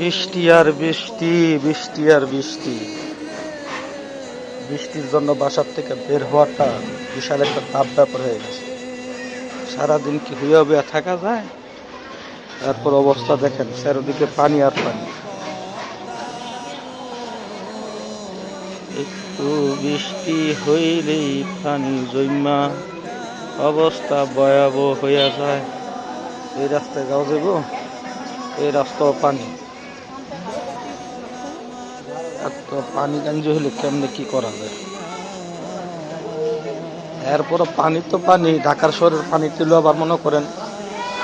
বৃষ্টি আর বৃষ্টি, বৃষ্টি আর বৃষ্টি। বৃষ্টির জন্য বাসার থেকে বের হওয়াটা বিশাল একটা তাপ ব্যাপার হয়ে গেছে। সারাদিন কি হুইয়া হুইয়া থাকা যায়? তারপর অবস্থা দেখেন, চারিদিকে পানি আর পানি। একটু বৃষ্টি হইলেই পানি জমা, অবস্থা ভয়াবহ হইয়া যায়। এই রাস্তায় যাওয়া যাব, এই রাস্তাও পানি। এত পানি গাঞ্জি হলে কেমনে কি করা যায়? এরপর পানি তো পানি, ঢাকার শহরের পানি ছিল আবার মনে করেন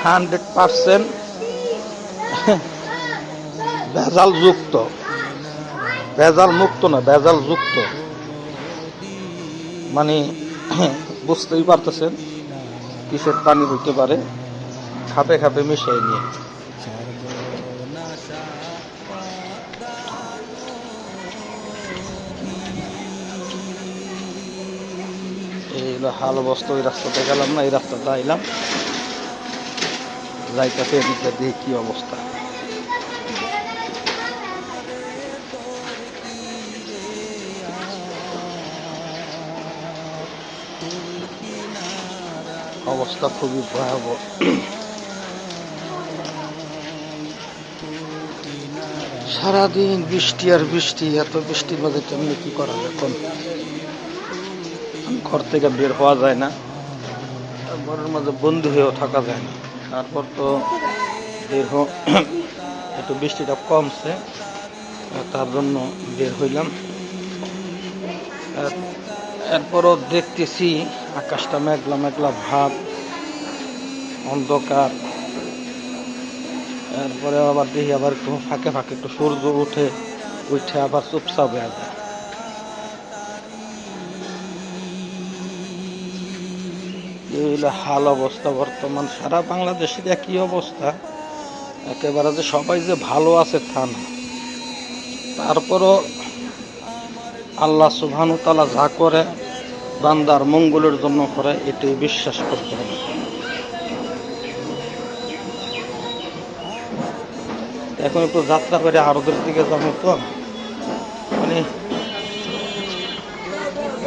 100% ভেজাল যুক্ত, ভেজাল মুক্ত না, ভেজাল যুক্ত। মানে বুঝতেই পারতেছেন কিসের পানি হইতে পারে, খাপে খাপে মিশিয়ে নিয়ে। এই হলো হাল অবস্থা। ওই রাস্তাতে গেলাম না, এই রাস্তাতে আইলাম, যাইতেছে এদিকে, দেখি কি অবস্থা। অবস্থা খুবই ভয়াবহ। সারাদিন বৃষ্টি আর বৃষ্টি। এত বৃষ্টির মধ্যে কেমনি কি করা যায়? এখন ঘর থেকে বের হওয়া যায় না, ঘরের মাঝে বন্ধু হয়েও থাকা যায় না। তারপর তো বের একটু বৃষ্টিটা কমছে, তার জন্য বের হইলাম। এরপরও দেখতেছি আকাশটা মেঘলা মেঘলা ভাব, অন্ধকার। এরপরে আবার দেখি আবার একটু ফাঁকে ফাঁকে একটু সূর্য উঠে আবার চুপচাপ হয়ে যায়। এই হাল অবস্থা বর্তমান সারা বাংলাদেশের একই অবস্থা। একেবারে যে সবাই যে ভালো আছে তা না, তারপরও আল্লাহ সুবহানাহু ওয়া তাআলা যা করে বান্দার মঙ্গলের জন্য করে, এটাই বিশ্বাস করতে হবে। এখন একটু যাত্রা করে আরবের দিকে যাবো, তো মানে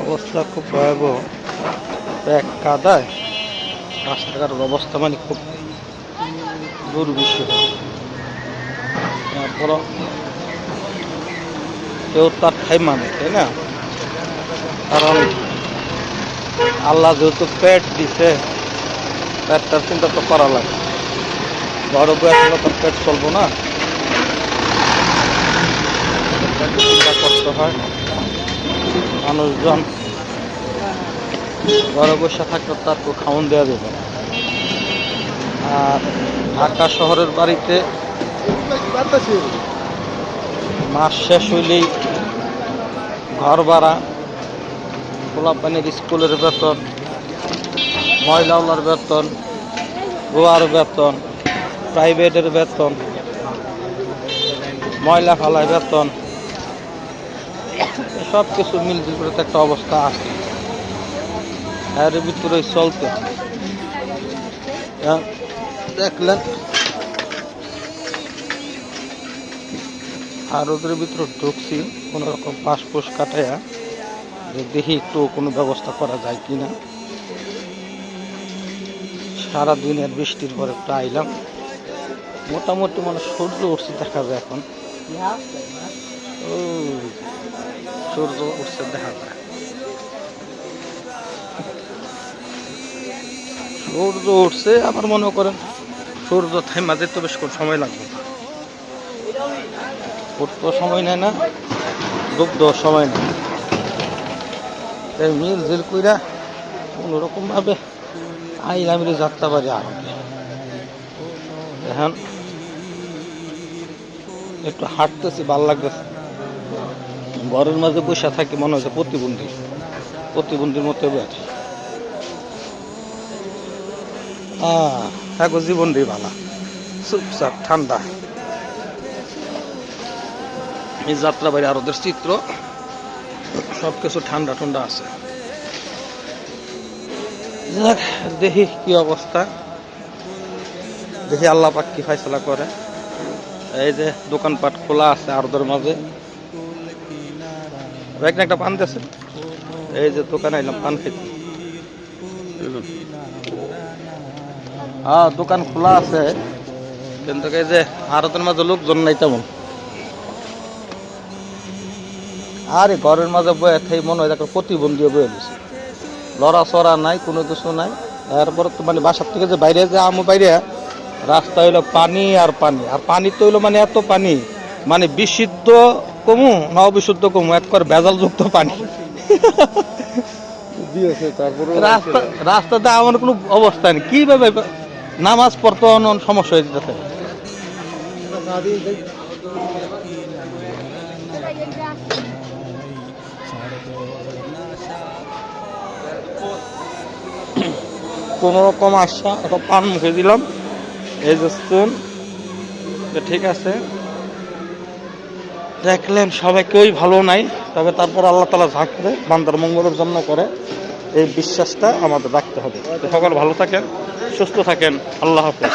অবস্থা খুব ভয়াবহ। এক কাদায় রাস্তাঘাটের অবস্থা মানে খুব দুর্বিষহ। তারপর কেউ তার ঠাই মানে, তাই না? কারণ আল্লাহ যেহেতু পেট দিছে, পেটটার চিন্তা তো করা লাগে। বড় বয়স তার পেট চলবো না, চিন্তা করতে হয়। মানুষজন ঘরে বসে থাকলে তার তো খাওয়ান দেওয়া যাবে না। আর ঢাকা শহরের বাড়িতে মাস শেষ হইলেই ঘর ভাড়া, পোলাপানির স্কুলের বেতন, ময়লাওয়ালার বেতন, গোয়ার বেতন, প্রাইভেটের বেতন, ময়লা ফালায় বেতন, সব কিছু মিলজুল করে একটা অবস্থা আছে। এর ভিতরে চলতে দেখলেন আর ওদের ভিতরে ঢুকছি কোনো রকম পাসপোর্ট কাটাইয়া, যে দেখি একটু কোনো ব্যবস্থা করা যায় কিনা। সারাদিনের বৃষ্টির পর একটু আইলাম, মোটামুটি মানে সূর্য উঠছে দেখা যায়। এখন ও সূর্য উঠছে দেখা যায়, সূর্য উঠছে। আবার মনে করেন সূর্য থাইমা যেতে বেশ কোনো সময় লাগবে না, উঠতেও সময় নেয় না, ডুবতেও সময় নেয়। তাই মিল ঝিল কইরা কোনোরকম ভাবে আইলাম রে যাত্রা বাড়ি। আর এখন একটু হাঁটতেছি, ভাল লাগতেছে। ঘরের মাঝে বসে থাকি মনে হচ্ছে প্রতিবন্ধীর মতো বেড়ে। থাকো জীবন দিয়ে ভালো, চুপচাপ ঠান্ডা। এই যাত্রা বাড়ি আর ওদের চিত্র সবকিছু ঠান্ডা ঠান্ডা আছে। দেখি কি অবস্থা, দেখি আল্লাহ পাক কি ফয়সালা করে। এই যে দোকানপাট খোলা আছে আরদের মাঝে। একটা পান দিয়েছে, এই যে দোকানে এলাম পান খেতে। হ্যাঁ দোকান খোলা আছে, কিন্তু এই যে আরতের মাঝে লোকজন নাই তেমন। আরে ঘরের মাঝে বয়ে থাই মনে হয় প্রতিবন্ধী বয়ে গেছে, লড়াচড়া নাই, কোনো কিছু নাই। এরপরে তো মানে বাসার থেকে যে বাইরে যে আমু বাইরে রাস্তা হইলো পানি আর পানি, আর পানি তো হইলো মানে এত পানি, মানে বিশুদ্ধ কমু না অবিশুদ্ধ কমু, একবার ভেজাল যুক্ত পানি। রাস্তাতে আমার কোনো অবস্থা নেই, কিভাবে নামাজ পড়তে সমস্যা হয়ে যেতেছে। কোন রকম আশা একটা পান মুখে দিলাম, এই যে ঠিক আছে। দেখলেন সবাই কেউই ভালো নাই, তবে তারপর আল্লাহ তাআলা যা করে বান্দার মঙ্গলের জন্য করে, এই বিশ্বাসটা আমাদের রাখতে হবে। সকল ভালো থাকেন, সুস্থ থাকেন, আল্লাহ হাফেজ।